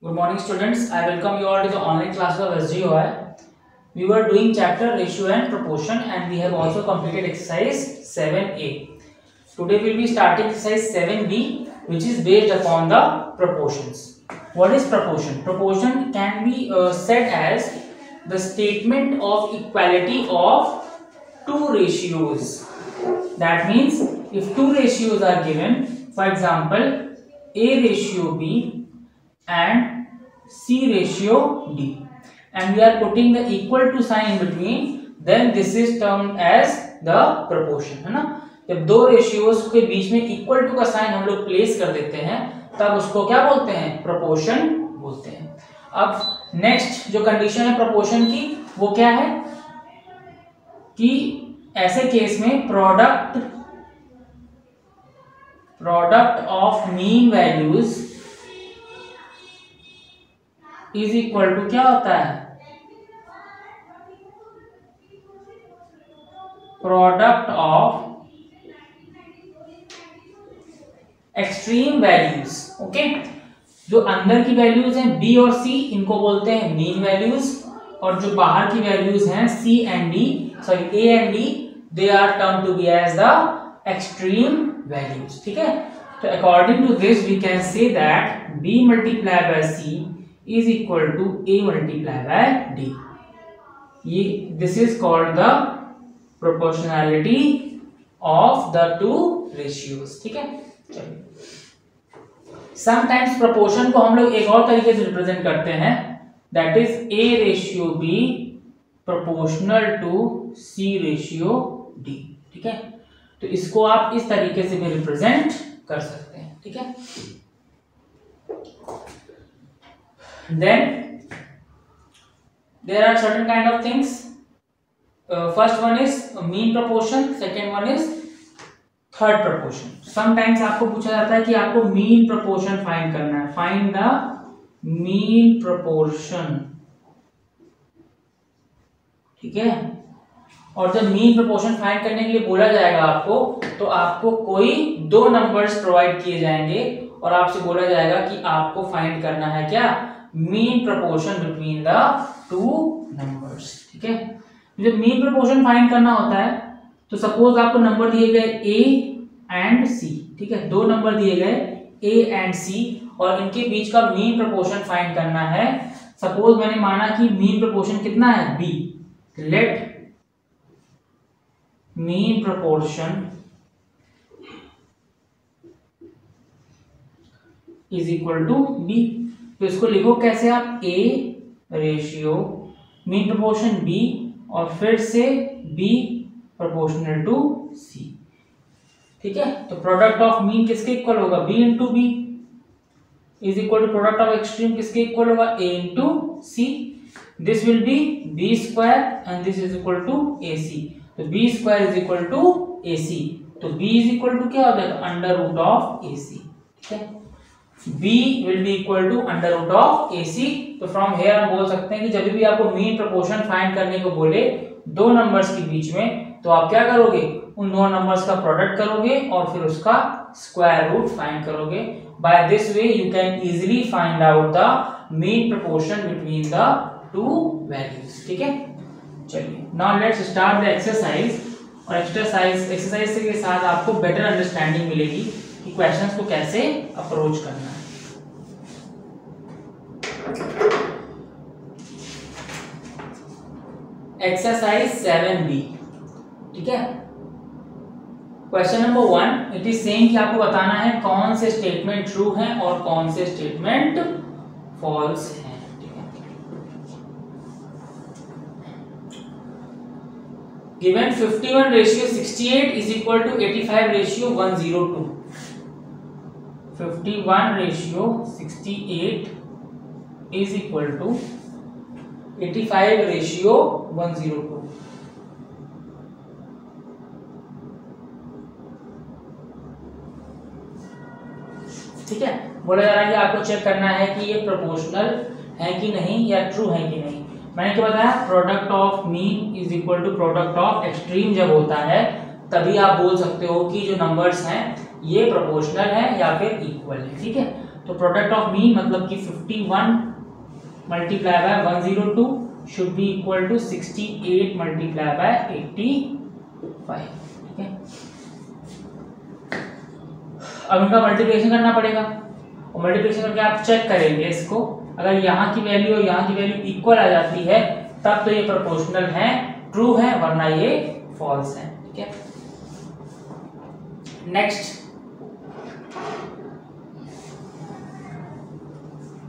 Good morning students, I welcome you all to the online classes of SGOI. We were doing chapter ratio and proportion and we have also completed exercise 7a. Today we will be starting exercise 7b which is based upon the proportions. What is proportion? Proportion can be said as the statement of equality of two ratios. That means if two ratios are given, for example A ratio B and C ratio D, and we are putting the equal to sign in between, then this is termed as the proportion, है ना। जब दो ratios के बीच में equal to का sign हम लोग place कर देते हैं तब उसको क्या बोलते हैं? प्रोपोर्शन बोलते हैं। अब नेक्स्ट जो कंडीशन है प्रोपोर्शन की वो क्या है कि ऐसे केस में product of mean values is equal to क्या होता है? Product of extreme values. Okay, जो अंदर की वैल्यूज हैं बी और सी इनको बोलते हैं मीन वैल्यूज, और जो बाहर की वैल्यूज हैं C and D, sorry A and D, they are term to be as the extreme values. ठीक है, तो according to this we can say that B multiply by C is equal to A multiply by D. ये this is called the proportionality of the two ratios. ठीक है, चलिए। Sometimes proportion को हम लोग एक और तरीके से रिप्रेजेंट करते हैं, that is A ratio B proportional to C ratio D. ठीक है, तो इसको आप इस तरीके से भी रिप्रेजेंट कर सकते हैं। ठीक है, then there are certain kind of things. First one is mean proportion, second one is third proportion. Sometimes आपको पूछा जाता है कि आपको mean proportion find करना है, find the mean proportion। ठीक है, और जब mean proportion find करने के लिए बोला जाएगा आपको, तो आपको कोई दो नंबर्स प्रोवाइड किए जाएंगे और आपसे बोला जाएगा कि आपको फाइंड करना है क्या? Mean proportion between the two numbers. ठीक है, जब मीन प्रोपोर्शन फाइंड करना होता है तो सपोज आपको नंबर दिए गए ए एंड सी। ठीक है, दो नंबर दिए गए ए एंड सी और इनके बीच का मीन प्रोपोर्शन फाइंड करना है। सपोज मैंने माना कि मीन प्रोपोर्शन कितना है? B. Let mean proportion is equal to B. तो इसको लिखो कैसे आप? A ratio mean proportion B और फिर से B प्रोपोर्शनल टू C। ठीक है, तो प्रोडक्ट ऑफ मीन किसके इक्वल होगा? B into B is equal to product of extreme किसके इक्वल होगा? A into C। This will be B square and this is equal to AC। तो B square is equal to AC, तो B is equal to क्या हो जाएगा? Under root of AC। ठीक है, B will be equal to under root of AC। तो from here हम बोल सकते हैं कि जब भी आपको मीन प्रोपोर्शन फाइंड करने को बोले दो नंबर्स के बीच में, तो आप क्या करोगे? उन दो नंबर्स का प्रोडक्ट करोगे और फिर उसका स्क्वायर रूट फाइंड करोगे। By this way you can easily find out the mean proportion between the two values. ठीक है, चलिए now let's start the exercise. और एक्सरसाइज के साथ आपको बेटर अंडरस्टैंडिंग मिलेगी कि क्वेश्चंस को कैसे अप्रोच करना है। Exercise 7b। ठीक है, question number 1 it is saying कि आपको बताना है कौन से स्टेटमेंट ट्रू हैं और कौन से स्टेटमेंट फॉल्स हैं। ठीक है, given 51 ratio 68 is equal to 85 ratio 102। 51 ratio 68 is equal to 85 ratio 102। ठीक है, बोला जा रहा है कि आपको चेक करना है कि ये प्रोपोर्शनल है कि नहीं या ट्रू है कि नहीं। मैंने क्या बताया? Product of mean is equal to product of extreme जब होता है तभी आप बोल सकते हो कि जो नंबर्स हैं ये प्रोपोर्शनल है या फिर इक्वल है। ठीक है, तो प्रोडक्ट ऑफ मीन मतलब कि 51 multiply by 102 should be equal to 68 multiply by 85। ठीक है, अब इनका मल्टीप्लिकेशन करना पड़ेगा और मल्टीप्लिकेशन करके आप चेक करेंगे इसको, अगर यहाँ की वैल्यू और यहाँ की वैल्यू इक्वल आ जाती है तब तो ये प्रोपोर्शनल है, ट्रू है, वरना ये फॉल्स है। ठीक है, नेक्स्ट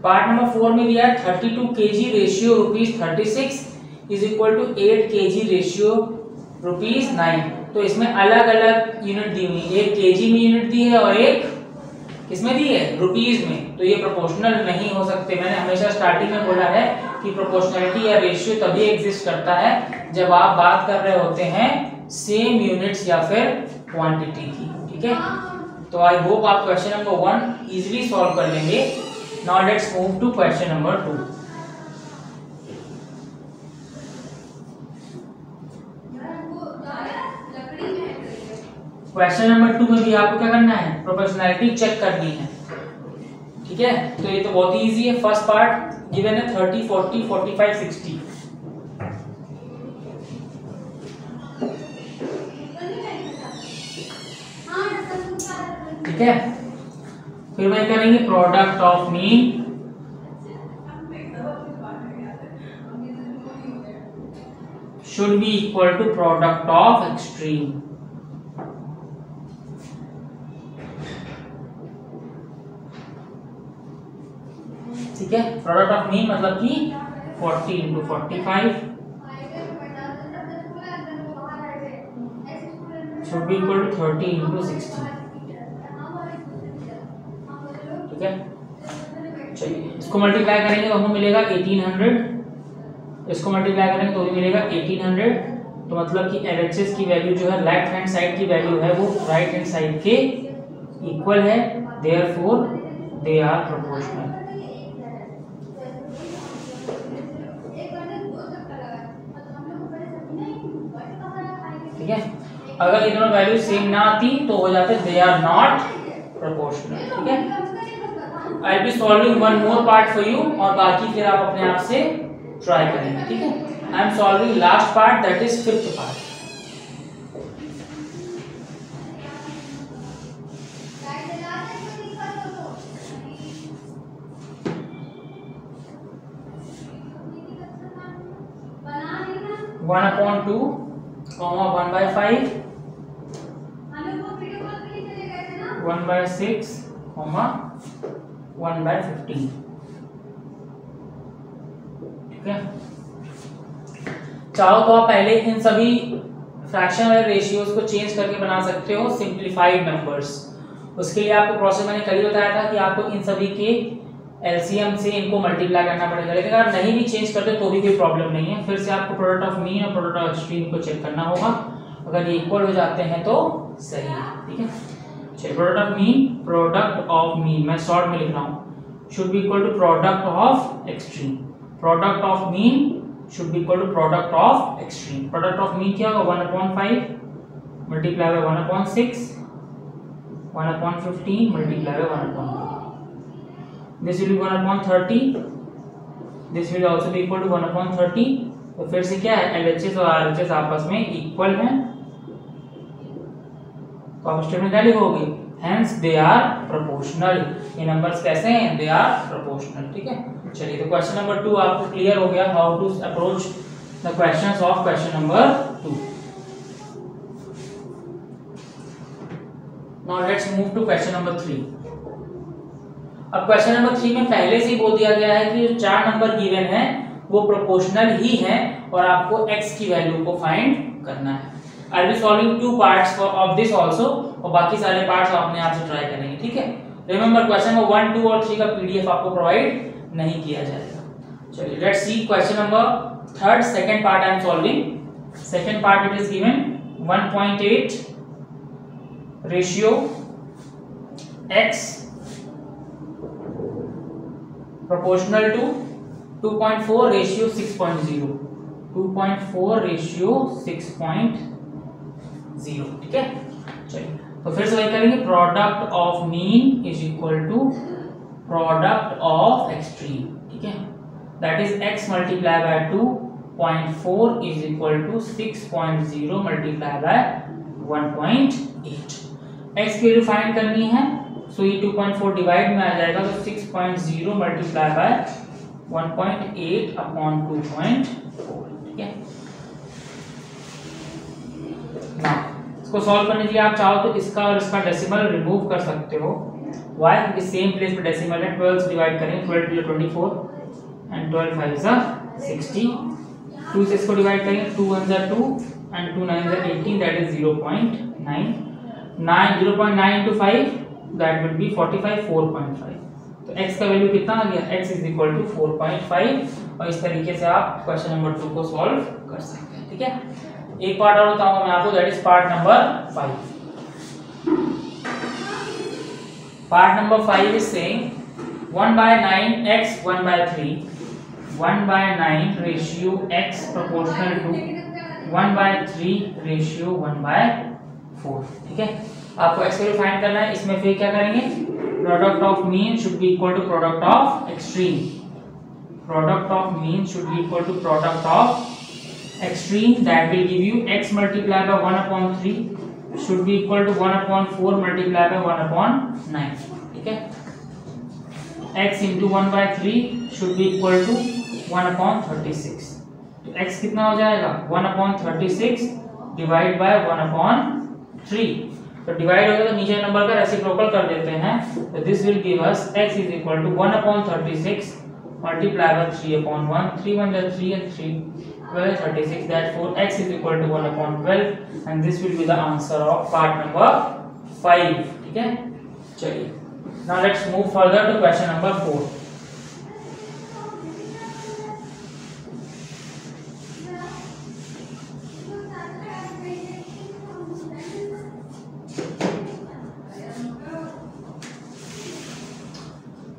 पार्ट नंबर 4 में दिया है 32 kg ratio ₹36 is equal to 8 kg ratio ₹9। तो इसमें अलग अलग यूनिट दी हुई, एक केजी में यूनिट दी है और एक किसमें दी है, रुपीज में। तो ये प्रोपोर्शनल नहीं हो सकते। मैंने हमेशा स्टार्टिंग में बोला है कि प्रोपोर्शनलिटी या रेशियो तभी एग्जिस्ट करता है जब आप बात कर रहे होते हैं सेम यूनिट्स या फिर क्वांटिटी की। ठीक है, तो आई होप आप क्वेश्चन नंबर 1 इजीली सॉल्व कर लेंगे। Now let's move to question number 2। Question number 2 में भी आपको क्या करना है, प्रोपोर्शनैलिटी चेक करनी है। ठीक है, तो ये तो बहुत ही इजी है। फर्स्ट पार्ट गिवन है 30 40 45 60। ठीक है, फिर वही करेंगे product of mean should be equal to product of extreme. ठीक है, प्रोडक्ट ऑफ मीन मतलब कि 40 into 45 should be equal to 30 into 60। ठीक है, चलिए इसको मल्टीप्लाई करेंगे तो हमें मिलेगा 1800, इसको मल्टीप्लाई करेंगे तो भी मिलेगा 1800। तो मतलब कि LHS की वैल्यू जो है लेफ्ट हैंड साइड की वैल्यू है वो राइट हैंड साइड के इक्वल है, देयरफॉर दे आर प्रोपोर्शनल। ठीक है, अगर ये दोनों वैल्यू सेम ना आती तो हो जाते दे आर नॉट प्रोपोर्शनल। ठीक है, I will be solving one more part for you और बाकी फिर आप अपने आप से ट्राई करेंगे। ठीक है, I am solving last part, that is 5th part. One upon 2 1/5 1/6 1/15। ठीक है, चाहो तो आप पहले इन सभी फ्रैक्शन वाले रेशियोज को चेंज करके बना सकते हो सिंप्लीफाइड नंबर्स। उसके लिए आपको प्रोसेस मैंने कल ही बताया था कि आपको इन सभी के एलसीएम से इनको मल्टीप्लाई करना पड़ेगा, लेकिन अगर नहीं भी चेंज करते तो भी कोई प्रॉब्लम नहीं है। फिर से आपको प्रोडक्ट ऑफ मीन और प्रोडक्ट ऑफ एक्सट्रीम को चेक करना होगा, अगर ये इक्वल हो जाते हैं तो सही है। ठीक है, चलिए प्रोडक्ट ऑफ मीन मैं शॉर्ट में लिख रहा हूँ, should be equal to product of extreme. Product of mean should be equal to product of extreme. Product of mean क्या होगा, 1/5 multiply by 1/6 1/15 multiply by 1/2। This will be 1/30, this will also be equal to 1/30। तो फिर से क्या है, LHS और RHS आपस में इक्वल हैं, तो आप स्टेटमेंट क्या लिखोगे, hence they are proportional। ये नंबर्स कैसे हैं, they are proportional। ठीक है, चलिए तो क्वेश्चन नंबर 2 आपको क्लियर हो गया, how to approach the questions of question number 2। Now let's move to question number 3। अब क्वेश्चन नंबर 3 में पहले से ही बोल दिया गया है कि जो 4 नंबर गिवन है वो प्रोपोर्शनल ही है और आपको x की वैल्यू को फाइंड करना है। I will be solving 2 parts of this also और बाकी सारे पार्ट्स आप अपने आप से ट्राई करेंगे। ठीक है, रिमेंबर क्वेश्चन नंबर 1 2 और 3 का पीडीएफ आपको प्रोवाइड नहीं किया जाएगा। चलिए let's see question number 3 second part I am solving. Second part it is given 1.8 ratio x proportional to 2.4 ratio 6.0 2.4 ratio 6.0। ठीक है, चलिए तो फिर से वही करेंगे, product of mean is equal to product of extreme, ठीक है, that is x multiply by 2.4 is equal to 6.0 multiply by 1.8। x की वैल्यू फाइंड करनी है, सो ये 2.4 डिवाइड में आ जाएगा, तो 6.0 मल्टीप्लाई बाय 1.8 अपॉन 2.4, ठीक है। ना इसको सॉल्व करने के लिए आप चाहो तो इसका और इसका डेसिमल रिमूव कर सकते हो। Why? क्योंकि सेम प्लेस पे डेसिमल है। 12 से डिवाइड करेंगे, 12 टू 24 एंड 12 5 इज 60। 2 से इसको डिवाइड करेंगे, 2 1 is 2 and 2 9 is 18, that is 0.9। 0.9 into 5 that will be 45, 4.5। तो x का वैल्यू कितना आ गया, x इज इक्वल टू 4.5। और इस तरीके से आप क्वेश्चन नंबर 2 को सॉल्व कर सकते हैं, ठीक है। एक पार्ट और बताऊंगा मैं आपको, that is part number 5। Part number 5 is saying 1/9 x 1/3, 1/9 ratio x proportional to 1/3 ratio 1/4, ठीक है। आपको x वैल्यू फाइंड करना है। इसमें फिर क्या करेंगे, product of mean should be equal to product of extreme, product of mean should be equal to product of extreme, that will give you x multiplied by 1/3 should be equal to 1/4 multiplied by 1/9, ठीक है। x into 1/3 should be equal to 1/36। तो x कितना हो जाएगा, 1/36 divide by 1/3। तो divide हो गया तो नीचे नंबर का रेसिप्रोकल कर देते हैं, तो this will give us x is equal to 1/36 multiplied by 3/1, 3 1 is 3 and 3 12 36, therefore x is equal to 1/12 and this will be the answer of part number 5, ठीक है। चलिए, now let's move further to question number 4।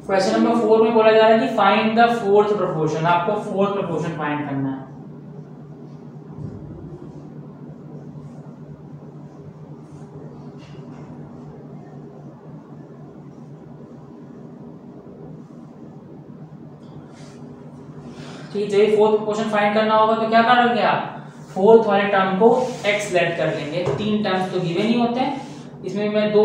Question number 4 में बोला जा रहा है कि find the fourth proportion, आपको फोर्थ प्रोपोर्शन फाइंड करना है। ठीक है, जब फोर्थ प्रोपोर्शन फाइंड करना होगा तो क्या करोगे आप, फोर्थ वाले टर्म को x लेट कर लेंगे। 3 टर्म्स तो गिवन ही होते हैं, इसमें मैं दो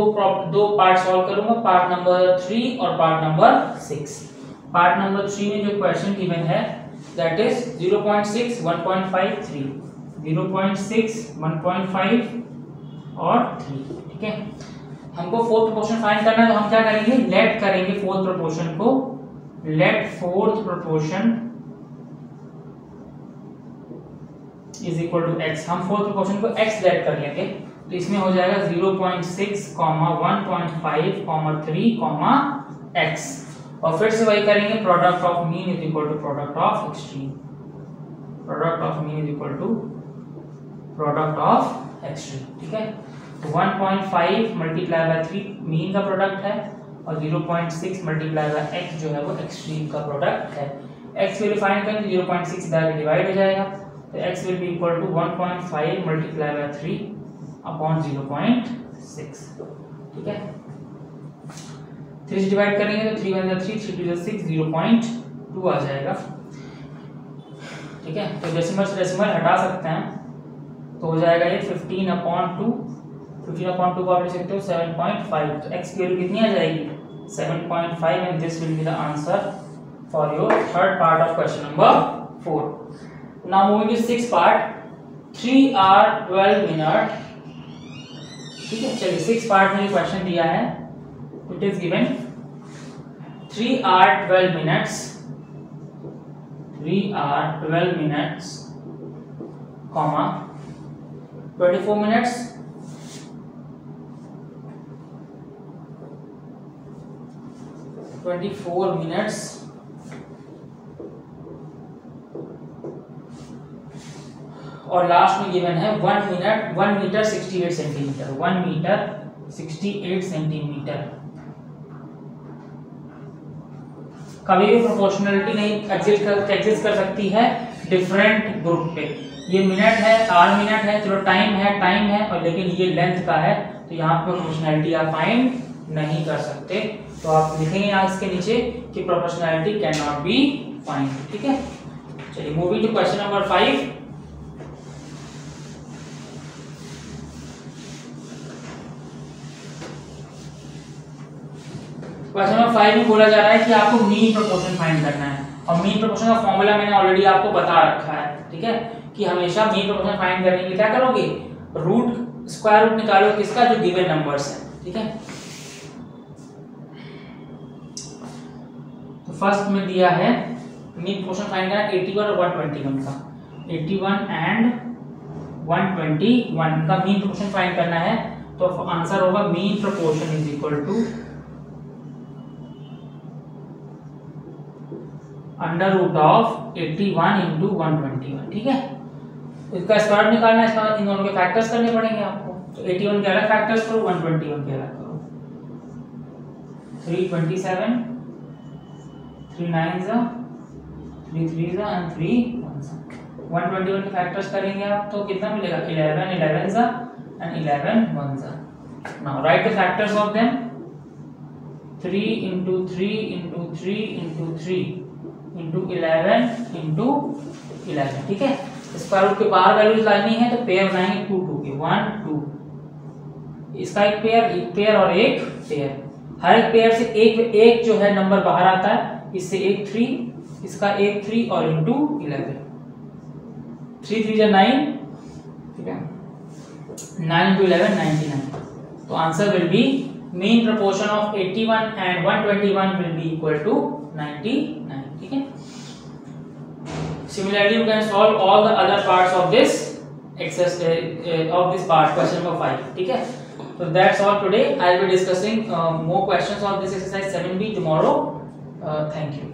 पार्ट सॉल्व करूंगा, पार्ट नंबर 3 और पार्ट नंबर 6। पार्ट नंबर 3 में जो क्वेश्चन गिवन है दैट इज 0.6 1.5 3, 0.6 1.5 और 3, ठीक है। हमको फोर्थ प्रोपोर्शन फाइंड करना है, तो हम क्या करेंगे, लेट करेंगे फोर्थ प्रोपोर्शन को, let fourth proportion is equal to x। हम फोर्थ प्रोपोर्शन को x लेट कर लेंगे, तो इसमें हो जाएगा 0.6, 1.5, 3, x। और फिर से वही करेंगे, product of mean is equal to product of extreme, product of mean is equal to product of extreme, ठीक है। तो 1.5 मल्टीप्लाई बाय 3 मीन का प्रोडक्ट है और 0.6 मल्टीप्लाई बाय x जो है वो एक्सट्रीम का प्रोडक्ट है। x वैल्यू फाइंड करेंगे, 0.6 डायरेक्ट डिवाइड हो जाएगा, तो x will be equal to 1.5 multiplied by 3 upon 0.6, ठीक है। 3 से डिवाइड करेंगे तो 3 1 is 3, 3 2 is 6, 0.2 आ जाएगा, ठीक है। तो डेसिमल से डेसिमल हटा सकते हैं, तो हो जाएगा ये 15/2, 15/2 को आप लिख सकते हो 7.5। तो x की वैल्यू कितनी आ जाएगी, 7.5 and this will be the answer for your third part of question number 4। Now moving to 6th part, 3 hour 12 minute, ठीक है। चलिए 6th part में क्वेश्चन दिया है, it is given 3 hour 12 minutes, 3 hour 12 minutes, comma 24 minutes, 24 minutes और last में given है 1 metre 68 centimetre, 1 metre 68 centimetre. कभी भी प्रोपोर्शनलिटी नहीं एग्जिस्ट कर सकती है डिफरेंट ग्रुप पे। ये मिनट है, आर मिनट है, चलो टाइम है और लेकिन ये लेंथ का है, तो यहाँ पे प्रोपोर्शनलिटी आप फाइंड नहीं कर सकते। तो आप लिखेंगे यहाँ इसके नीचे कि proportionality can not be find. ठीक है, चलिए moving to question number 5। Question number 5 में बोला जा रहा है कि आपको मीन प्रोपोर्शन फाइंड करना है, और मीन प्रोपोर्शन का फॉर्मूला मैंने ऑलरेडी आपको बता रखा है। ठीक है, कि हमेशा मीन प्रोपोर्शन फाइंड करने के लिए क्या करोगे, रूट स्क्वायर रूट निकालो किसका, जो गिवन नंबर्स है। ठीक है, तो फर्स्ट में दिया है मीन प्रोपोर्शन फाइंड करना 81 और 121 का। 81 एंड 121 का मीन प्रोपोर्शन फाइंड करना है, तो आंसर होगा mean proportion is equal to under root of 81 into 121। ठीक है, इसका स्क्वायर निकालना है, इसका इन दोनों के फैक्टर्स करने पड़ेंगे आपको। तो 81 के अलग फैक्टर्स करो, 121 के अलग करो। 327, 3 9s, 3 3s एंड 3 1s। 121 के फैक्टर्स करेंगे आप तो कितना मिलेगा, 11 11s and 11 1s। Now right the factors of them. 3 into 3 into 3 into 3 into 11 into 11। ठीक है, स्क्वायर रूट के बाहर वैल्यूज लानी है तो पेयर बनाएंगे 2 2 के, 1 2, इसका एक पेयर और एक पेयर। हर एक पेयर से एक जो है नंबर बाहर आता है, इससे एक 3, इसका एक 3 और इंटू 11। 3 3 जा 9। ठीक है, 9 into 11 99। तो answer will be mean proportion of 81 and 121 will be equal to 99। ठीक है, similarly you can solve all the other parts of this exercise of this part, question number 5। ठीक है, so that's all today। I will be discussing more questions of this exercise 7b tomorrow। Thank you।